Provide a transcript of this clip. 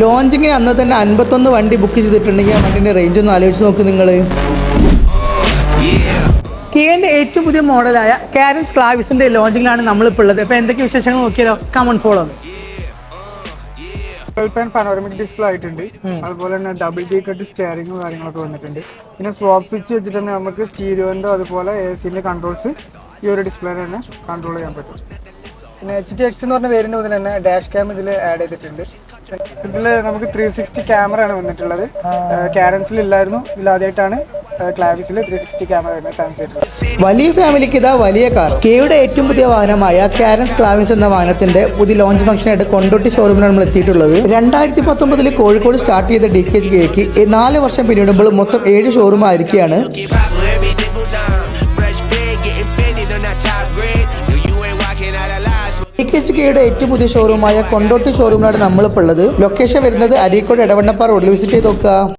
ലോഞ്ചിങ്ങിന് അന്ന് തന്നെ 51 വണ്ടി ബുക്ക് ചെയ്തിട്ടുണ്ടെങ്കിൽ ആ വണ്ടിൻ്റെ റേഞ്ച് ഒന്ന് ആലോചിച്ച് നോക്ക് നിങ്ങൾ. കിയൻ്റെ ഏറ്റവും പുതിയ മോഡലായ കാരൻസ് ക്ലാവിസിൻ്റെ ലോഞ്ചിങ്ങിലാണ് നമ്മളിപ്പോൾ ഉള്ളത്. അപ്പോൾ എന്തൊക്കെ വിശേഷങ്ങൾ നോക്കിയാലോ, കമൺ ഫോളോ. പനോരമിക് ഡിസ്പ്ലേ ആയിട്ടുണ്ട്. അതുപോലെ തന്നെ ഡബിൾ ഡി കട്ട് സ്റ്റിയറിംഗും കാര്യങ്ങളൊക്കെ വന്നിട്ടുണ്ട്. പിന്നെ സ്വാപ്പ് സ്വിച്ച് വെച്ചിട്ട് തന്നെ നമുക്ക് സ്റ്റീരിയോൻ്റെ അതുപോലെ AC-ൻ്റെ കൺട്രോൾസ് ഈ ഒരു ഡിസ്പ്ലേ തന്നെ കൺട്രോൾ ചെയ്യാൻ പറ്റും. പിന്നെ HTX എന്ന് പറഞ്ഞ വേരിയന്റ് മുതൽ തന്നെ ഡാഷ് ക്യാം ഇതിൽ ആഡ് ചെയ്തിട്ടുണ്ട്. ഇതിൽ നമുക്ക് 360 ക്യാമറ ആണ് വന്നിട്ടുള്ളത്. കാരൻസിൽ ഇല്ലായിരുന്നു, ഇതിലാദ്യമായിട്ടാണ് ക്ലാവിസിൽ 360 ക്യാമറ വരുന്നത്. സാംസങ് വലിയ ഫാമിലിക്ക് ഇതാ വലിയ കാർ. കെയുടെ ഏറ്റവും പുതിയ വാഹനമായ കാരൻസ് ക്ലാവിസ് എന്ന വാഹനത്തിന്റെ പുതിയ ലോഞ്ച് ഫംഗ്ഷനായിട്ട് കൊണ്ടോട്ടി ഷോറൂമിലാണ് നമ്മൾ എത്തിയിട്ടുള്ളത്. 2019 കോഴിക്കോട് സ്റ്റാർട്ട് ചെയ്ത DKH കെയ്ക്ക് 4 വർഷം പിന്നിടുമ്പോൾ മൊത്തം 7 ഷോറൂം ആയിരിക്കുകയാണ്. DKH കെയുടെ ഏറ്റവും പുതിയ ഷോറൂമായ കൊണ്ടോട്ടി ഷോറൂമിലാണ് നമ്മളിപ്പോൾ ഉള്ളത്. ലൊക്കേഷൻ വരുന്നത് അരീക്കോട് എടവണ്ണപ്പാറ റോഡിൽ. വിസിറ്റ് ചെയ്ത് നോക്കുക.